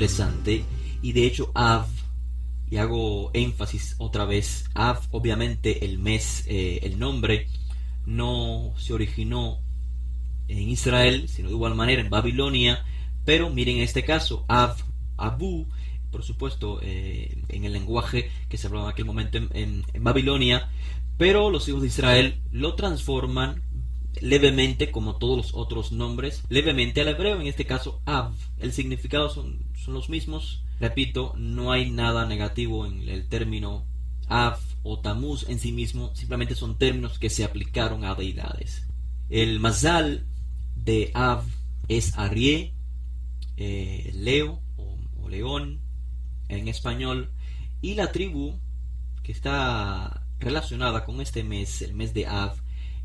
interesante. Y de hecho Av, y hago énfasis otra vez, Av, obviamente el mes, el nombre no se originó en Israel, sino de igual manera en Babilonia. Pero miren este caso, Av, Abu, por supuesto, en el lenguaje que se hablaba en aquel momento en Babilonia, pero los hijos de Israel lo transforman levemente, como todos los otros nombres, levemente al hebreo, en este caso Av. El significado son los mismos. Repito, no hay nada negativo en el término Av o Tamuz en sí mismo, simplemente son términos que se aplicaron a deidades. El mazal de Av es Arié, Leo o León en español, y la tribu que está relacionada con este mes, el mes de Av,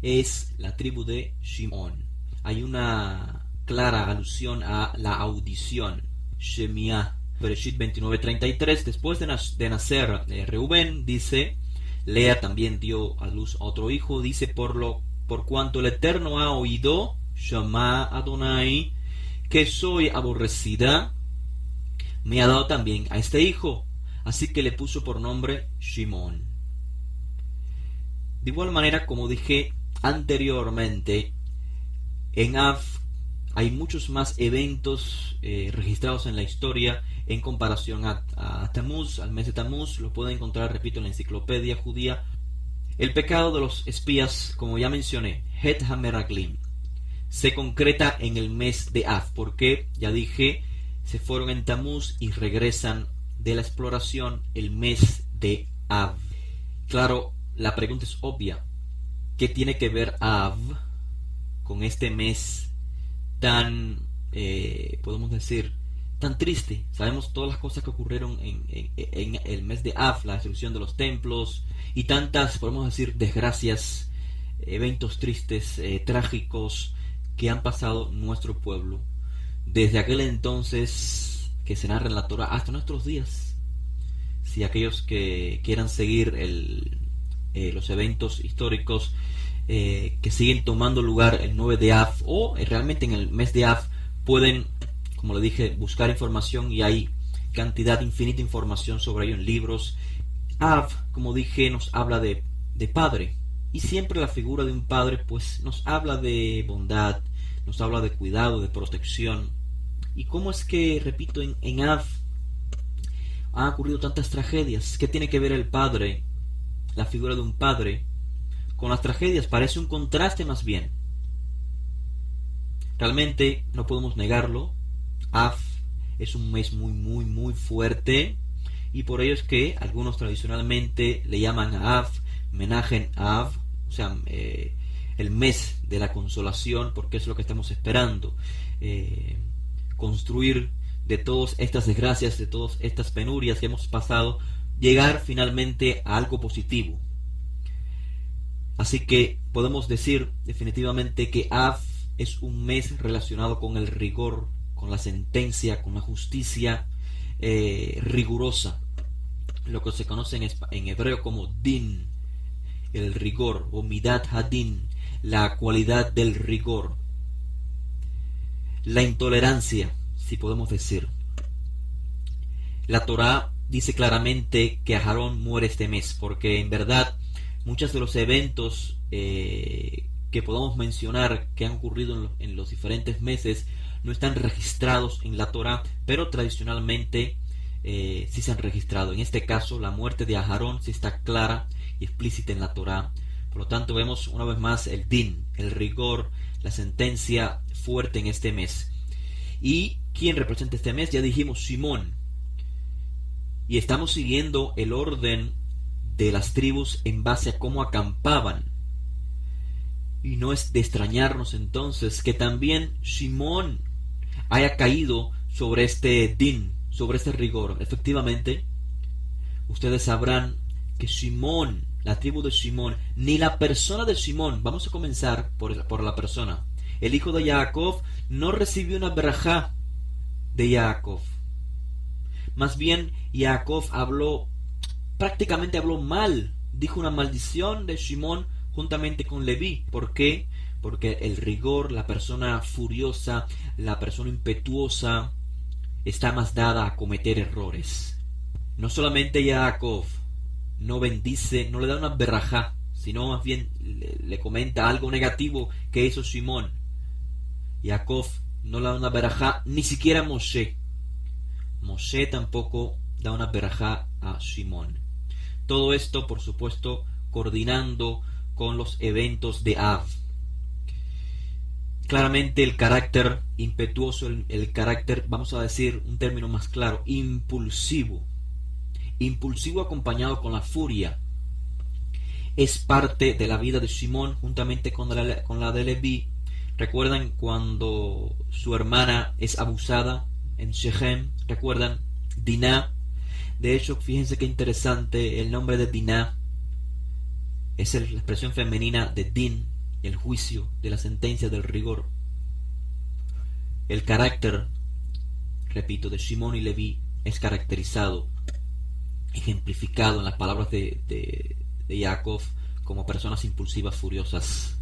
es la tribu de Shimón. Hay una clara alusión a la audición, Shemiah. Bereshit 29:33, después de nacer Reubén, dice, Lea también dio a luz a otro hijo, dice, por cuanto el Eterno ha oído, Shama Adonai, que soy aborrecida, me ha dado también a este hijo, así que le puso por nombre Shimón. De igual manera, como dije anteriormente, en Av hay muchos más eventos registrados en la historia en comparación a Tamuz, al mes de Tamuz. Lo pueden encontrar, repito, en la enciclopedia judía. El pecado de los espías, como ya mencioné, Het HaMeraglim, se concreta en el mes de Av, porque, ya dije, se fueron en Tamuz y regresan de la exploración el mes de Av. Claro, la pregunta es obvia. ¿Qué tiene que ver Av con este mes tan, podemos decir, tan triste? Sabemos todas las cosas que ocurrieron en el mes de Av, la destrucción de los templos y tantas, podemos decir, desgracias, eventos tristes, trágicos que han pasado nuestro pueblo desde aquel entonces que se narra en la Torah hasta nuestros días. Si aquellos que quieran seguir los eventos históricos que siguen tomando lugar el 9 de Av o realmente en el mes de Av, pueden, como le dije, buscar información, y hay cantidad infinita de información sobre ello en libros. Av, como dije, nos habla de padre, y siempre la figura de un padre pues nos habla de bondad, nos habla de cuidado, de protección. Y cómo es que, repito, en Av han ocurrido tantas tragedias. ¿Qué tiene que ver el padre, la figura de un padre, con las tragedias? Parece un contraste más bien. Realmente no podemos negarlo. Av es un mes muy fuerte, y por ello es que algunos tradicionalmente le llaman a Av Menahem Av, o sea, el mes de la consolación, porque es lo que estamos esperando, construir de todas estas desgracias, de todas estas penurias que hemos pasado, llegar finalmente a algo positivo. Así que podemos decir definitivamente que Av es un mes relacionado con el rigor, con la sentencia, con la justicia rigurosa, lo que se conoce en hebreo como din, el rigor, o midat hadin, la cualidad del rigor, la intolerancia, si podemos decir. La Torá dice claramente que Aarón muere este mes, porque en verdad muchos de los eventos que podemos mencionar que han ocurrido en los diferentes meses no están registrados en la Torá, pero tradicionalmente sí se han registrado. En este caso, la muerte de Aarón sí está clara y explícita en la Torá. Por lo tanto, vemos una vez más el din, el rigor, la sentencia fuerte en este mes. ¿Y quién representa este mes? Ya dijimos, Shimón. Y estamos siguiendo el orden de las tribus en base a cómo acampaban. Y no es de extrañarnos entonces que también Shimón haya caído sobre este din, sobre este rigor. Efectivamente, ustedes sabrán que Shimón, la tribu de Shimón, ni la persona de Shimón, vamos a comenzar por la persona, el hijo de Jacob, no recibió una berajá de Jacob. Más bien, Jacob prácticamente habló mal, dijo una maldición de Shimón juntamente con Leví. ¿Por qué? Porque el rigor, la persona furiosa, la persona impetuosa, está más dada a cometer errores. No solamente Jacob no bendice, no le da una berajá, sino más bien le comenta algo negativo que hizo Simón. Jacob no le da una berajá, ni siquiera Moshe. Moshe tampoco da una berajá a Simón. Todo esto, por supuesto, coordinando con los eventos de Av. Claramente el carácter impetuoso, el carácter, vamos a decir un término más claro, impulsivo. Impulsivo acompañado con la furia. Es parte de la vida de Simón juntamente con la de Leví. ¿Recuerdan cuando su hermana es abusada en Shechem? ¿Recuerdan? Diná. De hecho, fíjense qué interesante, el nombre de Diná es la expresión femenina de Din, el juicio, de la sentencia, del rigor. El carácter, repito, de Simón y Leví es caracterizado, ejemplificado en las palabras de Jacob como personas impulsivas, furiosas,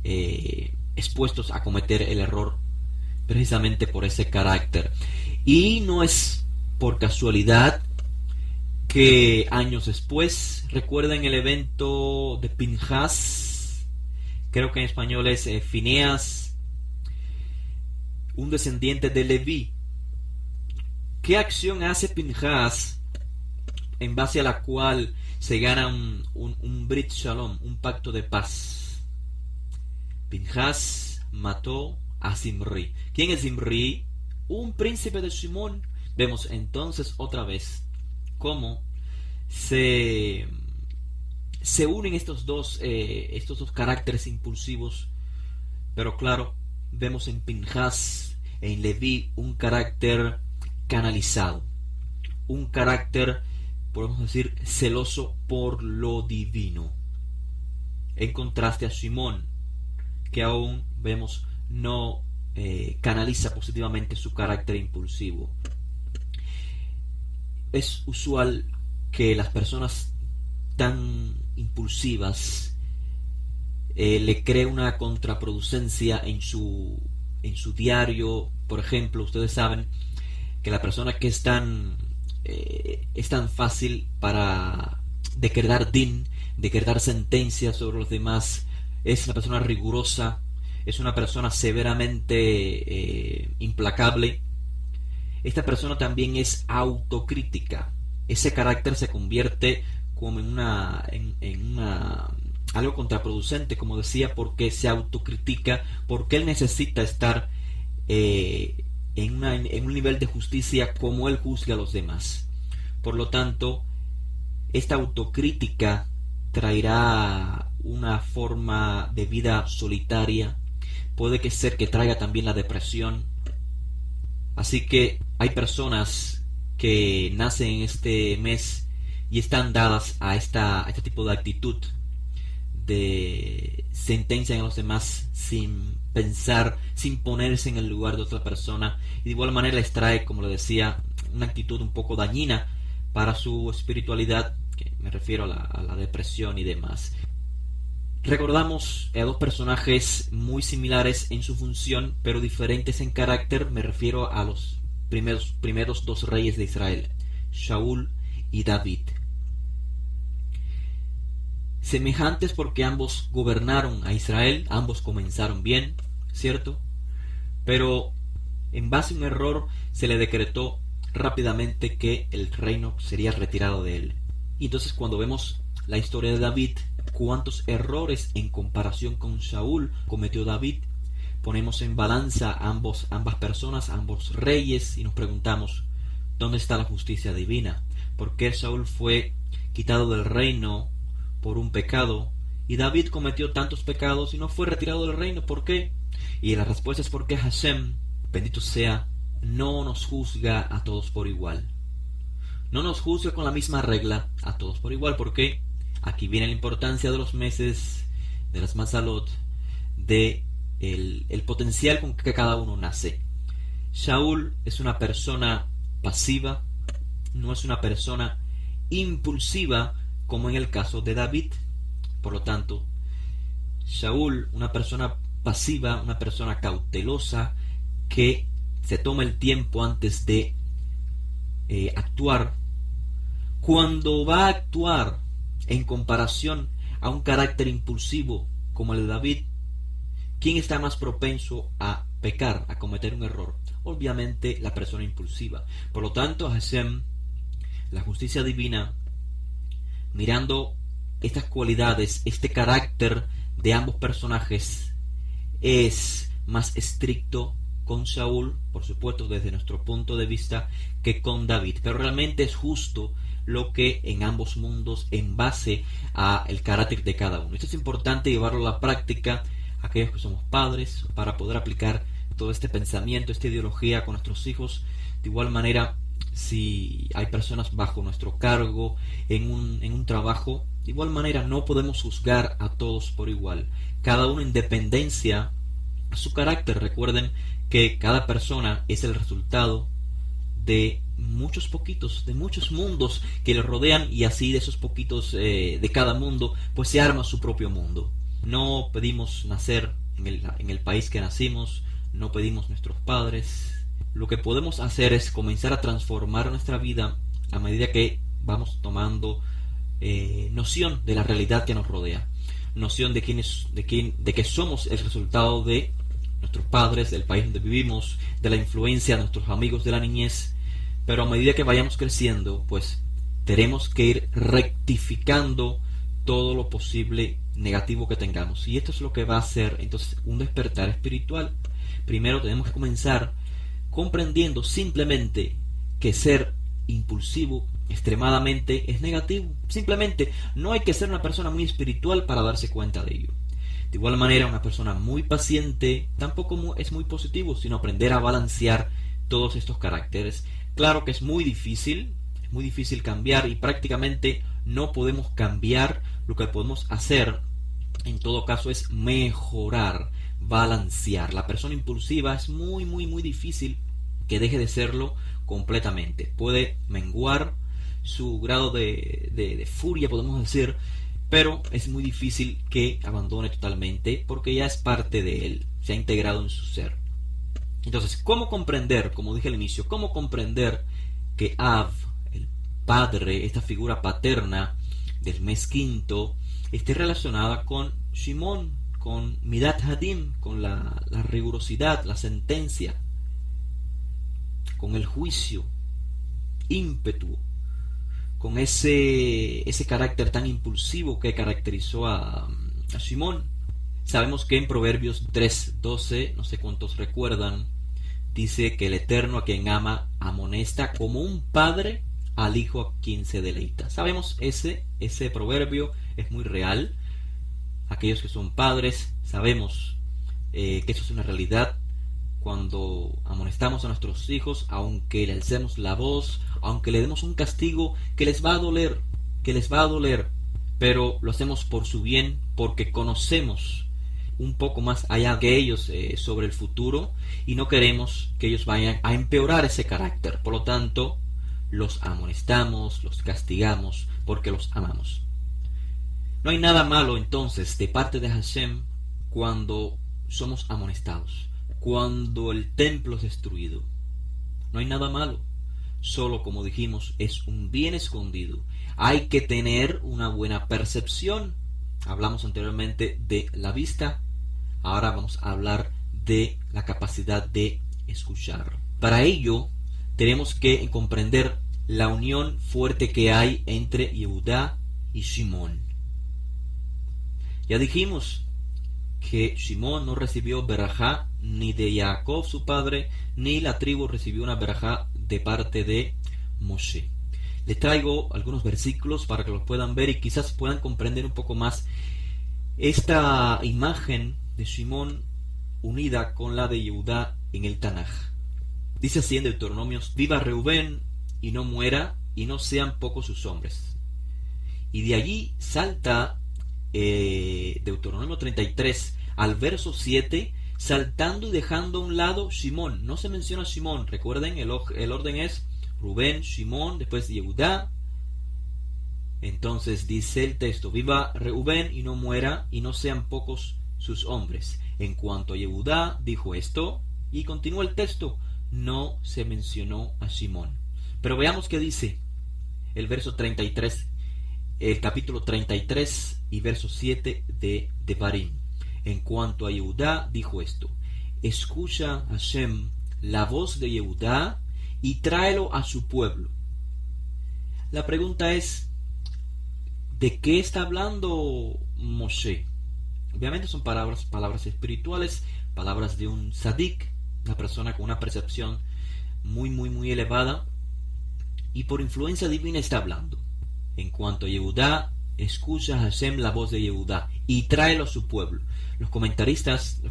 expuestos a cometer el error precisamente por ese carácter. Y no es por casualidad que años después, recuerden el evento de Pinhas, creo que en español es Fineas, un descendiente de Leví. ¿Qué acción hace Pinhas en base a la cual se gana un Brit Shalom, un pacto de paz? Pinhas mató a Zimri. ¿Quién es Zimri? Un príncipe de Simón. Vemos entonces otra vez cómo se unen estos dos caracteres impulsivos, pero claro, vemos en Pinhas, en Leví, un carácter canalizado, un carácter, podemos decir, celoso por lo divino, en contraste a Simón, que aún vemos no canaliza positivamente su carácter impulsivo. Es usual que las personas tan impulsivas le cree una contraproducencia en su diario. Por ejemplo, ustedes saben que la persona que es tan fácil para decretar din, decretar sentencias sobre los demás, es una persona rigurosa, es una persona severamente implacable. Esta persona también es autocrítica. Ese carácter se convierte como en algo contraproducente, como decía, porque se autocritica, porque él necesita estar en un nivel de justicia como él juzga a los demás. Por lo tanto, esta autocrítica traerá una forma de vida solitaria, puede que ser que traiga también la depresión. Así que hay personas que nacen en este mes y están dadas a este tipo de actitud, de sentencian a los demás sin pensar, sin ponerse en el lugar de otra persona, y de igual manera les trae, como le decía, una actitud un poco dañina para su espiritualidad, que me refiero a la depresión y demás. Recordamos a dos personajes muy similares en su función, pero diferentes en carácter. Me refiero a los primeros dos reyes de Israel, Shaul y David. Semejantes porque ambos gobernaron a Israel, ambos comenzaron bien, ¿cierto? Pero en base a un error se le decretó rápidamente que el reino sería retirado de él. Y entonces cuando vemos la historia de David, cuántos errores en comparación con Shaul cometió David, ponemos en balanza ambas personas, ambos reyes, y nos preguntamos, ¿dónde está la justicia divina? ¿Por qué Shaul fue quitado del reino por un pecado y David cometió tantos pecados y no fue retirado del reino? ¿Por qué? Y la respuesta es porque Hashem, bendito sea, no nos juzga a todos por igual. No nos juzga con la misma regla a todos por igual. ¿Por qué? Aquí viene la importancia de los meses, de las mazalot, de el potencial con que cada uno nace. Shaul es una persona pasiva, no es una persona impulsiva como en el caso de David. Por lo tanto, Shaul, una persona pasiva, una persona cautelosa, que se toma el tiempo antes de actuar, cuando va a actuar en comparación a un carácter impulsivo como el de David, ¿quién está más propenso a pecar, a cometer un error? Obviamente la persona impulsiva. Por lo tanto, Hashem, la justicia divina, mirando estas cualidades, este carácter de ambos personajes, es más estricto con Saúl, por supuesto desde nuestro punto de vista, que con David. Pero realmente es justo lo que en ambos mundos, en base a el carácter de cada uno. Esto es importante llevarlo a la práctica, aquellos que somos padres, para poder aplicar todo este pensamiento, esta ideología con nuestros hijos. De igual manera, si hay personas bajo nuestro cargo en un trabajo, de igual manera no podemos juzgar a todos por igual. Cada uno en dependencia a su carácter. Recuerden que cada persona es el resultado de muchos mundos que le rodean, y así de esos poquitos de cada mundo, pues se arma su propio mundo. No pedimos nacer en el país que nacimos, no pedimos nuestros padres. Lo que podemos hacer es comenzar a transformar nuestra vida a medida que vamos tomando noción de la realidad que nos rodea, noción de que somos el resultado de nuestros padres, del país donde vivimos, de la influencia de nuestros amigos de la niñez. Pero a medida que vayamos creciendo, pues tenemos que ir rectificando todo lo posible negativo que tengamos, y esto es lo que va a ser entonces un despertar espiritual. Primero tenemos que comenzar comprendiendo simplemente que ser impulsivo extremadamente es negativo. Simplemente no hay que ser una persona muy espiritual para darse cuenta de ello. De igual manera, una persona muy paciente tampoco es muy positivo, sino aprender a balancear todos estos caracteres. Claro que es muy difícil cambiar, y prácticamente no podemos cambiar. Lo que podemos hacer en todo caso es mejorar, balancear. La persona impulsiva es muy difícil que deje de serlo completamente. Puede menguar su grado de furia, podemos decir, pero es muy difícil que abandone totalmente, porque ya es parte de él, se ha integrado en su ser. Entonces, ¿cómo comprender, como dije al inicio, cómo comprender que Av, el padre, esta figura paterna del mes quinto, esté relacionada con Shimón, con Midat Hadim, con la rigurosidad, la sentencia, con el juicio, ímpetu, con ese carácter tan impulsivo que caracterizó a Shimón? Sabemos que en Proverbios 3:12, no sé cuántos recuerdan, dice que el Eterno a quien ama amonesta, como un padre al hijo a quien se deleita. Sabemos ese proverbio es muy real. Aquellos que son padres sabemos que eso es una realidad. Cuando amonestamos a nuestros hijos, aunque le alcemos la voz, aunque le demos un castigo que les va a doler, pero lo hacemos por su bien, porque conocemos un poco más allá que ellos sobre el futuro, y no queremos que ellos vayan a empeorar ese carácter. Por lo tanto, los amonestamos, los castigamos, porque los amamos. No hay nada malo entonces de parte de Hashem cuando somos amonestados, cuando el templo es destruido. No hay nada malo, solo, como dijimos, es un bien escondido. Hay que tener una buena percepción. Hablamos anteriormente de la vista, ahora vamos a hablar de la capacidad de escuchar. Para ello tenemos que comprender la unión fuerte que hay entre Yehudá y Shimón. Ya dijimos que Shimón no recibió berajá ni de Jacob su padre, ni la tribu recibió una berajá de parte de Moshe. Les traigo algunos versículos para que los puedan ver y quizás puedan comprender un poco más esta imagen de Shimón unida con la de Yehudá en el Tanaj. Dice así en Deuteronomios: viva Reubén y no muera, y no sean pocos sus hombres. Y de allí salta Deuteronomio 33 al verso 7, saltando y dejando a un lado Shimón. No se menciona Shimón, recuerden, el orden es Rubén, Shimón, después Yehudá. Entonces dice el texto: viva Reubén y no muera, y no sean pocos sus hombres. En cuanto a Yehudá, dijo esto, y continúa el texto: no se mencionó a Shimón. Pero veamos qué dice el verso 33, el capítulo 33 y verso 7 de Devarim. En cuanto a Yehudá, dijo esto: escucha, Hashem, la voz de Yehudá y tráelo a su pueblo. La pregunta es, ¿de qué está hablando Moshe? Obviamente son palabras espirituales, palabras de un tzadik, una persona con una percepción muy elevada, y por influencia divina está hablando. En cuanto a Yehudá, escucha a Hashem la voz de Yehudá y tráelo a su pueblo. Los comentaristas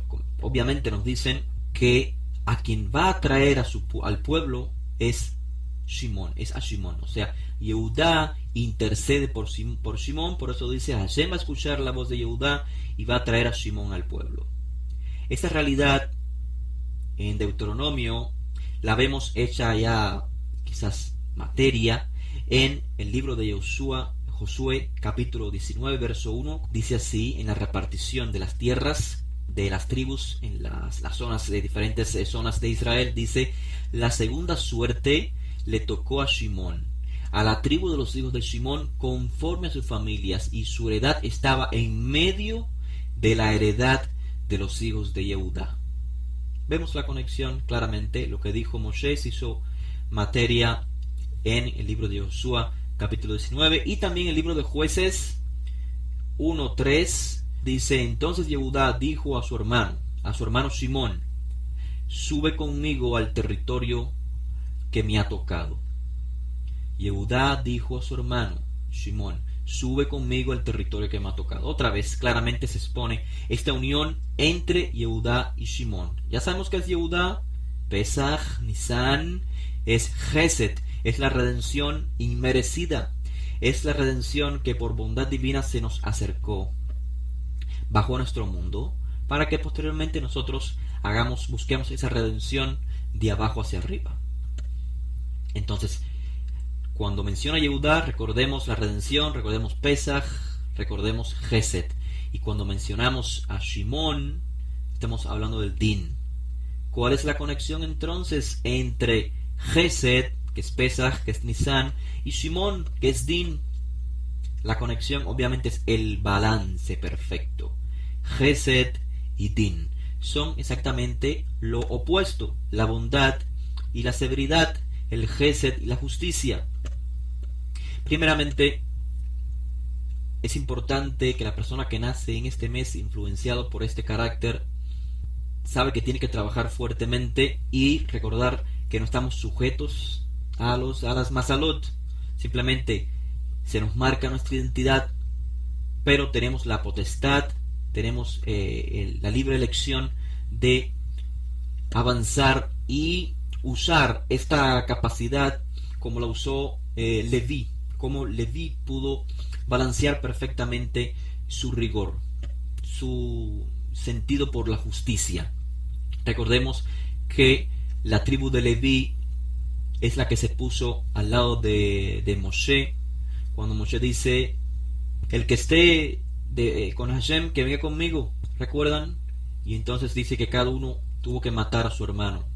obviamente nos dicen que a quien va a traer al pueblo es Shimón, es a Shimón. O sea, Yehudá intercede por Shimón, por eso dice Hashem va a escuchar la voz de Yehudá y va a traer a Shimón al pueblo. Esta realidad en Deuteronomio la vemos hecha ya quizás materia en el libro de Josué capítulo 19 verso 1. Dice así: en la repartición de las tierras de las tribus en las zonas de diferentes zonas de Israel, dice: la segunda suerte le tocó a Shimón, a la tribu de los hijos de Shimón conforme a sus familias, y su heredad estaba en medio de la heredad de los hijos de Yehudá. Vemos la conexión claramente. Lo que dijo Moshe se hizo materia en el libro de Josué capítulo 19 y también el libro de Jueces 1:3. Dice: entonces Yehudá dijo a su hermano Shimón: sube conmigo al territorio que me ha tocado. Yehudá dijo a su hermano Shimón: sube conmigo al territorio que me ha tocado. Otra vez claramente se expone esta unión entre Yehudá y Shimón. Ya sabemos que es Yehudá, Pesach, Nisan, es Gesed, es la redención inmerecida, es la redención que por bondad divina se nos acercó bajo nuestro mundo, para que posteriormente nosotros busquemos esa redención de abajo hacia arriba. Entonces, cuando menciona Yehudá, recordemos la redención, recordemos Pesach, recordemos Gesed. Y cuando mencionamos a Shimón, estamos hablando del Din. ¿Cuál es la conexión entonces entre Gesed, que es Pesach, que es Nisan, y Shimón, que es Din? La conexión obviamente es el balance perfecto. Gesed y Din son exactamente lo opuesto: la bondad y la severidad, el Gesed y la justicia. Primeramente, es importante que la persona que nace en este mes influenciado por este carácter sabe que tiene que trabajar fuertemente y recordar que no estamos sujetos a las masalot. Simplemente se nos marca nuestra identidad, pero tenemos la potestad, tenemos la libre elección de avanzar y usar esta capacidad como la usó Leví, como Leví pudo balancear perfectamente su rigor, su sentido por la justicia. Recordemos que la tribu de Leví es la que se puso al lado de Moshe, cuando Moshe dice: el que esté con Hashem, que venga conmigo. ¿Recuerdan? Y entonces dice que cada uno tuvo que matar a su hermano.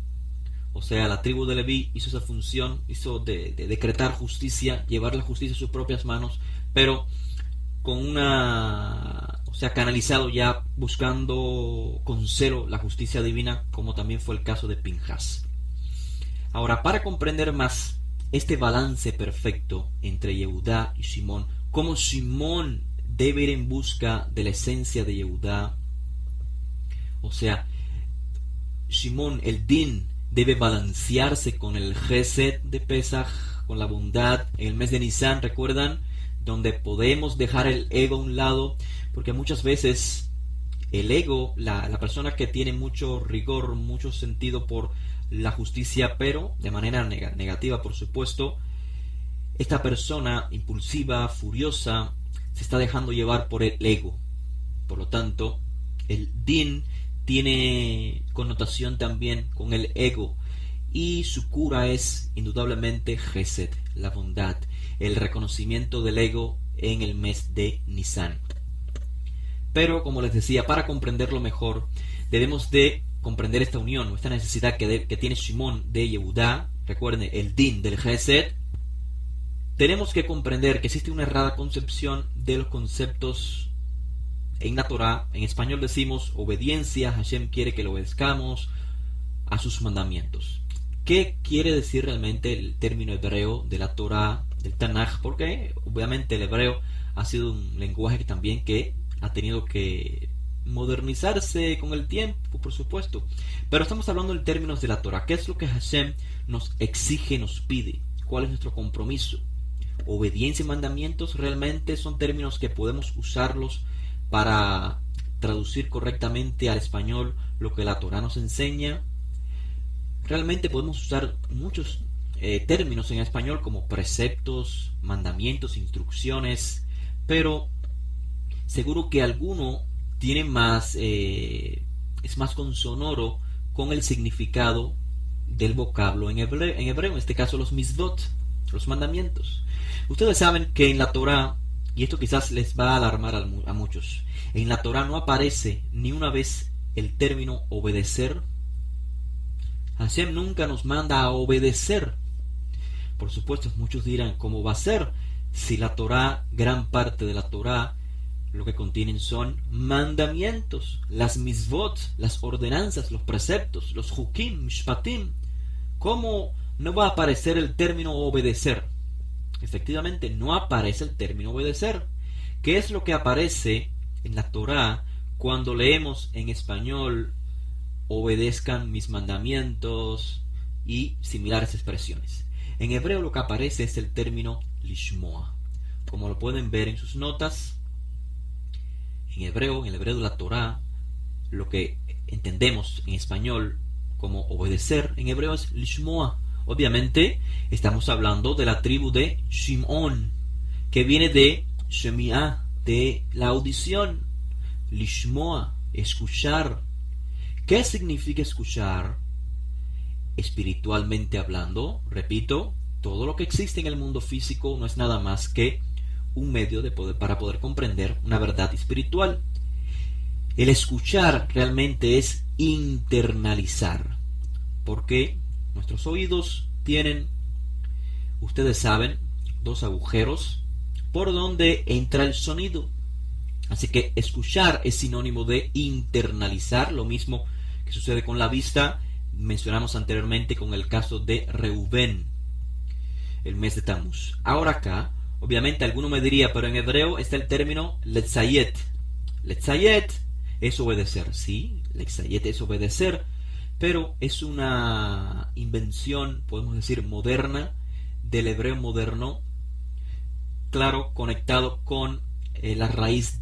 O sea, la tribu de Leví hizo esa función, hizo de decretar justicia, llevar la justicia a sus propias manos, pero con canalizado ya, buscando con celo la justicia divina, como también fue el caso de Pinjas. Ahora, para comprender más este balance perfecto entre Yehudá y Shimón, cómo Shimón debe ir en busca de la esencia de Yehudá, o sea, Shimón, el Din, debe balancearse con el Gesed de Pesach, con la bondad en el mes de Nisan, ¿recuerdan? Donde podemos dejar el ego a un lado, porque muchas veces el ego, la persona que tiene mucho rigor, mucho sentido por la justicia, pero de manera negativa, por supuesto, esta persona impulsiva, furiosa, se está dejando llevar por el ego. Por lo tanto, el Din tiene connotación también con el ego, y su cura es indudablemente Gesed, la bondad, el reconocimiento del ego en el mes de Nisan. Pero, como les decía, para comprenderlo mejor, debemos de comprender esta unión, esta necesidad que tiene Shimon de Yehudá, recuerden el din del Gesed, tenemos que comprender que existe una errada concepción de los conceptos en la Torah. En español decimos obediencia, Hashem quiere que lo obedezcamos a sus mandamientos. ¿Qué quiere decir realmente el término hebreo de la Torah, del Tanaj? Porque obviamente el hebreo ha sido un lenguaje que ha tenido que modernizarse con el tiempo, por supuesto. Pero estamos hablando en términos de la Torah. ¿Qué es lo que Hashem nos exige, nos pide? ¿Cuál es nuestro compromiso? Obediencia y mandamientos realmente son términos que podemos usarlos para traducir correctamente al español lo que la Torah nos enseña. Realmente podemos usar muchos términos en español como preceptos, mandamientos, instrucciones, pero seguro que alguno tiene más, es más consonoro con el significado del vocablo en hebreo, en este caso los mitzvot, los mandamientos. Ustedes saben que en la Torah, y esto quizás les va a alarmar a muchos, en la Torah no aparece ni una vez el término obedecer. Hashem nunca nos manda a obedecer. Por supuesto, muchos dirán, ¿cómo va a ser? Si la Torah, gran parte de la Torah, lo que contienen son mandamientos, las mitzvot, las ordenanzas, los preceptos, los hukim, mishpatim. ¿Cómo no va a aparecer el término obedecer? Efectivamente, no aparece el término obedecer. ¿Qué es lo que aparece en la Torah cuando leemos en español obedezcan mis mandamientos y similares expresiones? En hebreo lo que aparece es el término lishmoa. Como lo pueden ver en sus notas, en el hebreo de la Torah, lo que entendemos en español como obedecer, en hebreo es lishmoa. Obviamente estamos hablando de la tribu de Shimón, que viene de Shemiah, de la audición. Lishmoa, escuchar. ¿Qué significa escuchar? Espiritualmente hablando, repito, todo lo que existe en el mundo físico no es nada más que un medio para poder comprender una verdad espiritual. El escuchar realmente es internalizar, porque nuestros oídos tienen, ustedes saben, dos agujeros por donde entra el sonido. Así que escuchar es sinónimo de internalizar, lo mismo que sucede con la vista. Mencionamos anteriormente con el caso de Reubén, el mes de Tamuz. Ahora acá, obviamente alguno me diría, pero en hebreo está el término letzayet. Letzayet es obedecer, sí, letzayet es obedecer, pero es una invención, podemos decir, moderna, del hebreo moderno, claro, conectado con la raíz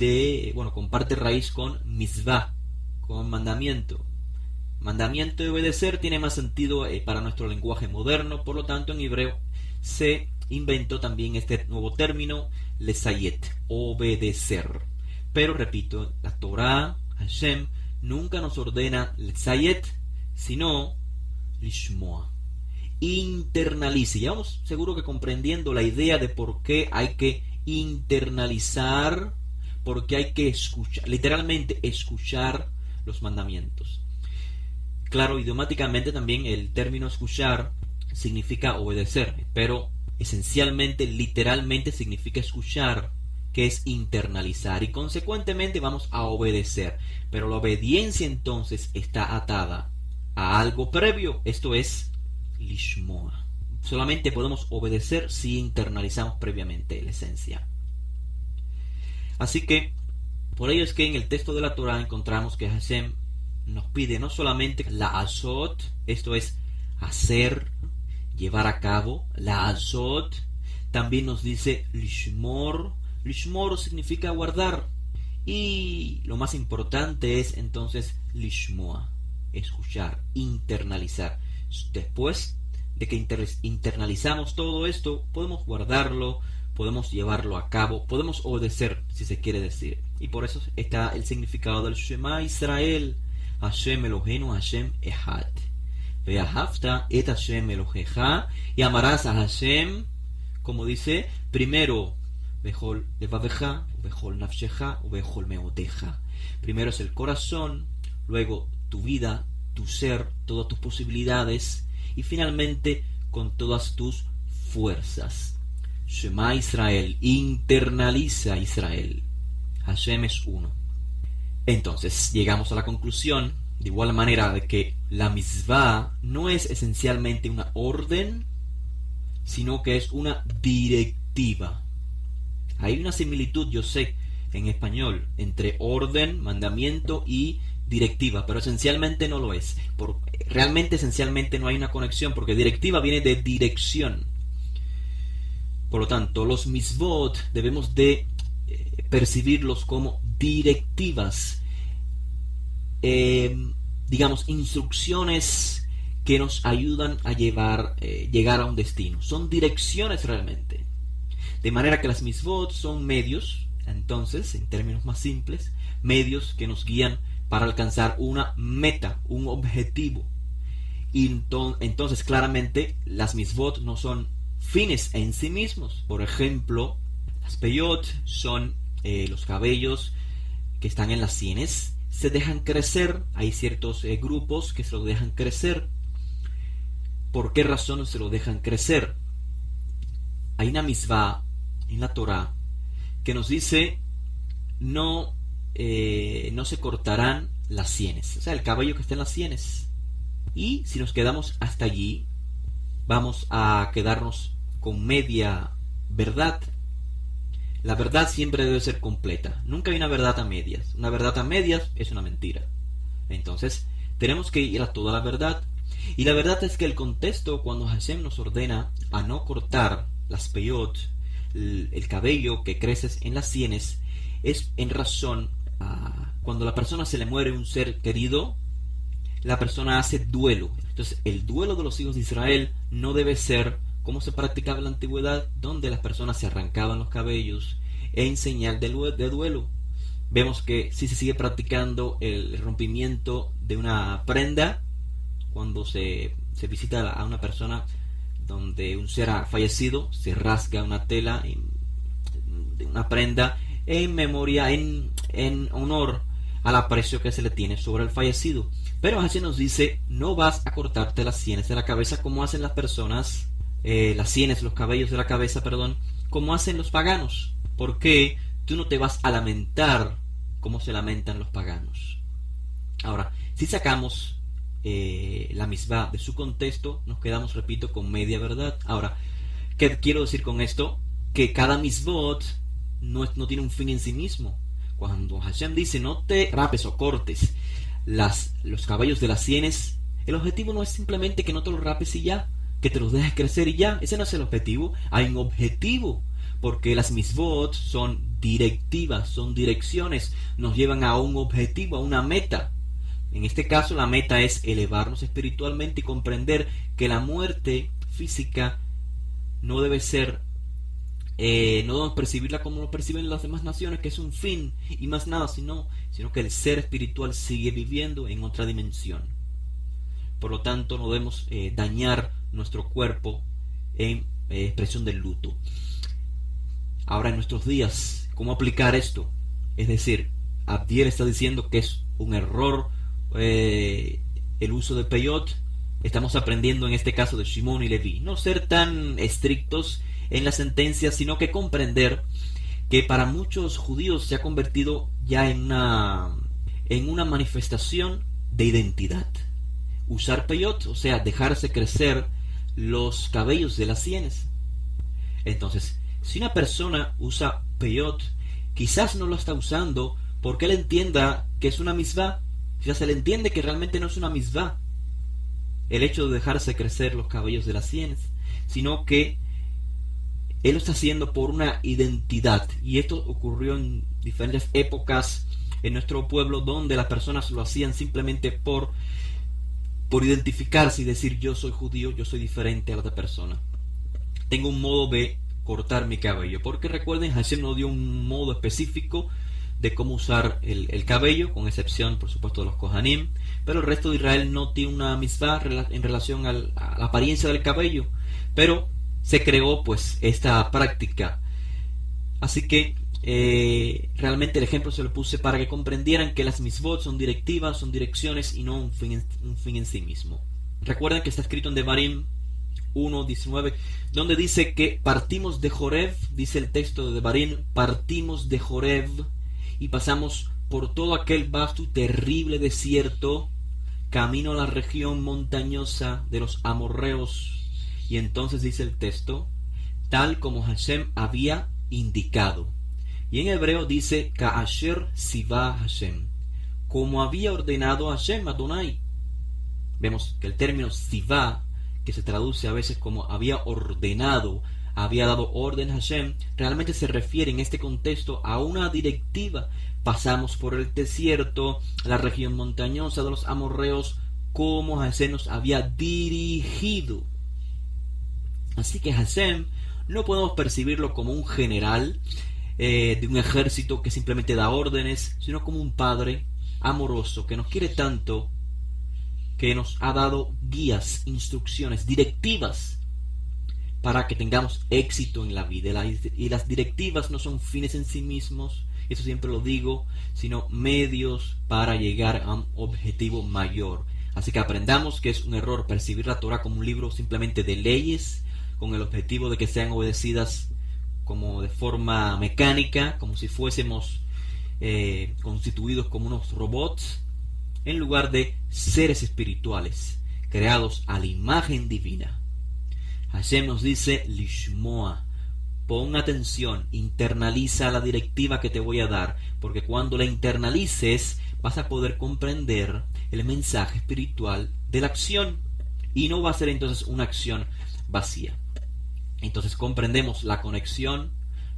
comparte raíz con mitzvah, con mandamiento. Mandamiento y obedecer tiene más sentido para nuestro lenguaje moderno, por lo tanto en hebreo se inventó también este nuevo término, lesayet, obedecer. Pero repito, la Torah, Hashem, nunca nos ordena lesayet, sino lishmoa. Internalice. Ya vamos seguro que comprendiendo la idea de por qué hay que internalizar, por qué hay que escuchar, literalmente escuchar los mandamientos. Claro, idiomáticamente también el término escuchar significa obedecer, pero esencialmente, literalmente significa escuchar, que es internalizar, y consecuentemente vamos a obedecer. Pero la obediencia entonces está atada a algo previo, esto es lishmoa. Solamente podemos obedecer si internalizamos previamente la esencia. Así que, por ello es que en el texto de la Torah encontramos que Hashem nos pide no solamente la azot, esto es hacer, llevar a cabo, la azot, también nos dice lishmor. Lishmor significa guardar, y lo más importante es entonces lishmoa, escuchar, internalizar. Después de que internalizamos todo esto, podemos guardarlo, podemos llevarlo a cabo, podemos obedecer, si se quiere decir. Y por eso está el significado del Shema Israel, Hashem Eloheinu, Hashem Echad. Ve'ahavta et Hashem Elohecha, y amarás a Hashem, como dice, primero Bechol levaveja, Bechol nafsheja, Bechol meoteja. Primero es el corazón, luego tu vida, tu ser, todas tus posibilidades y finalmente con todas tus fuerzas. Shema Israel, internaliza Israel. Hashem es uno. Entonces llegamos a la conclusión, de igual manera, de que la mitzvah no es esencialmente una orden, sino que es una directiva. Hay una similitud, yo sé, en español, entre orden, mandamiento y directiva, pero esencialmente no lo es. Realmente esencialmente no hay una conexión, porque directiva viene de dirección. Por lo tanto, los mitzvot debemos de percibirlos como directivas, digamos, instrucciones que nos ayudan a llegar a un destino. Son direcciones realmente. De manera que las mitzvot son medios, entonces, en términos más simples, medios que nos guían para alcanzar una meta, un objetivo. Y entonces, claramente, las mitzvot no son fines en sí mismos. Por ejemplo, las peyot son los cabellos que están en las sienes, se dejan crecer. Hay ciertos grupos que se lo dejan crecer. ¿Por qué razón se lo dejan crecer? Hay una mitzvah en la Torah que nos dice no se cortarán las sienes, o sea, el cabello que está en las sienes. Y si nos quedamos hasta allí, vamos a quedarnos con media verdad. La verdad siempre debe ser completa. Nunca hay una verdad a medias. Una verdad a medias es una mentira. Entonces, tenemos que ir a toda la verdad. Y la verdad es que el contexto, cuando Hashem nos ordena a no cortar las peyot, el cabello que crece en las sienes, es en razón a cuando a la persona se le muere un ser querido, la persona hace duelo. Entonces, el duelo de los hijos de Israel no debe ser como se practicaba en la antigüedad, donde las personas se arrancaban los cabellos en señal de duelo. Vemos que sí se sigue practicando el rompimiento de una prenda cuando se visita a una persona donde un ser ha fallecido, se rasga una tela de una prenda en memoria, en honor al aprecio que se le tiene sobre el fallecido. Pero Hashem nos dice, no vas a cortarte las sienes de la cabeza como hacen las personas, los cabellos de la cabeza, perdón, como hacen los paganos. Porque tú no te vas a lamentar como se lamentan los paganos. Ahora, si sacamos la mitzvah de su contexto, nos quedamos, repito, con media verdad. Ahora, ¿qué quiero decir con esto? Que cada mitzvot no tiene un fin en sí mismo. Cuando Hashem dice no te rapes o cortes los cabellos de las sienes, el objetivo no es simplemente que no te los rapes y ya, que te los dejes crecer y ya. Ese no es el objetivo. Hay un objetivo, porque las mitzvot son directivas, son direcciones, nos llevan a un objetivo, a una meta. En este caso la meta es elevarnos espiritualmente y comprender que la muerte física no debe ser, no debemos percibirla como lo perciben las demás naciones, que es un fin y más nada, sino que el ser espiritual sigue viviendo en otra dimensión. Por lo tanto, no debemos dañar nuestro cuerpo en expresión del luto. Ahora, en nuestros días, ¿cómo aplicar esto? Es decir, Abdiel está diciendo que es un error el uso de peyot. Estamos aprendiendo en este caso de Shimon y Leví, no ser tan estrictos en la sentencia, sino que comprender que para muchos judíos se ha convertido ya en una manifestación de identidad. Usar peyot, o sea, dejarse crecer los cabellos de las sienes. Entonces, si una persona usa peyot, quizás no lo está usando porque él entienda que es una mitzvah. Quizás él entiende que realmente no es una mitzvah el hecho de dejarse crecer los cabellos de las sienes, sino que él lo está haciendo por una identidad. Y esto ocurrió en diferentes épocas en nuestro pueblo, donde las personas lo hacían simplemente por identificarse y decir: yo soy judío, yo soy diferente a la otra persona, tengo un modo de cortar mi cabello. Porque recuerden, Hashem nos dio un modo específico de cómo usar el cabello, con excepción por supuesto de los Kohanim, pero el resto de Israel no tiene una mitzvah en relación a la apariencia del cabello, pero se creó pues esta práctica. Así que realmente el ejemplo se lo puse para que comprendieran que las misbot son directivas, son direcciones y no un fin en sí mismo. Recuerden que está escrito en Devarim 1:19, donde dice que partimos de Joreb, dice el texto de Devarim, partimos de Joreb y pasamos por todo aquel vasto y terrible desierto, camino a la región montañosa de los amorreos. Y entonces dice el texto, tal como Hashem había indicado. Y en hebreo dice, Ka'asher Siva Hashem, como había ordenado Hashem Adonai. Vemos que el término Siva, que se traduce a veces como había ordenado, había dado orden Hashem, realmente se refiere en este contexto a una directiva. Pasamos por el desierto, la región montañosa de los amorreos, como Hashem nos había dirigido. Así que Hashem no podemos percibirlo como un general de un ejército que simplemente da órdenes, sino como un padre amoroso que nos quiere tanto, que nos ha dado guías, instrucciones, directivas para que tengamos éxito en la vida. Y las directivas no son fines en sí mismos, eso siempre lo digo, sino medios para llegar a un objetivo mayor. Así que aprendamos que es un error percibir la Torah como un libro simplemente de leyes, con el objetivo de que sean obedecidas como de forma mecánica, como si fuésemos constituidos como unos robots, en lugar de seres espirituales, creados a la imagen divina. Hashem nos dice, Lishmoa, pon atención, internaliza la directiva que te voy a dar, porque cuando la internalices vas a poder comprender el mensaje espiritual de la acción, y no va a ser entonces una acción vacía. Entonces comprendemos la conexión,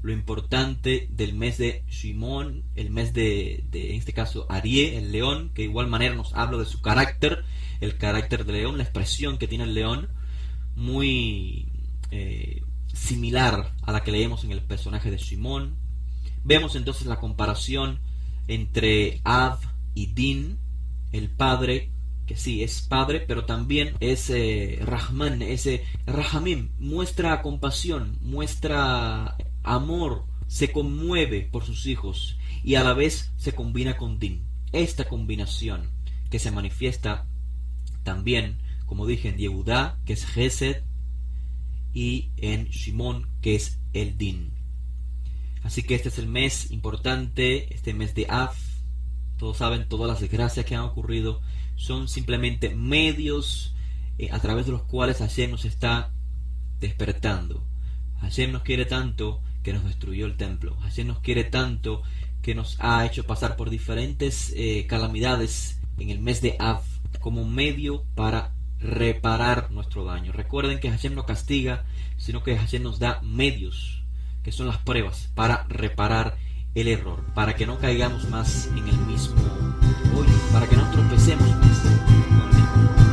lo importante del mes de Shimón, el mes de en este caso Arié, el león, que de igual manera nos habla de su carácter, el carácter del león, la expresión que tiene el león, muy similar a la que leemos en el personaje de Shimón. Vemos entonces la comparación entre Av y Din, el padre, que sí es padre, pero también es Rahman, ese Rahamim, muestra compasión, muestra amor, se conmueve por sus hijos y a la vez se combina con Din. Esta combinación que se manifiesta también, como dije, en Yehudá, que es Gesed, y en Shimón, que es el Din. Así que este es el mes importante, este mes de Av. Todos saben, todas las desgracias que han ocurrido son simplemente medios a través de los cuales Hashem nos está despertando. Hashem nos quiere tanto que nos destruyó el templo. Hashem nos quiere tanto que nos ha hecho pasar por diferentes calamidades en el mes de Av como un medio para reparar nuestro daño. Recuerden que Hashem no castiga, sino que Hashem nos da medios, que son las pruebas, para reparar el error, para que no caigamos más en el mismo hoyo, para que no tropecemos más con el mismo.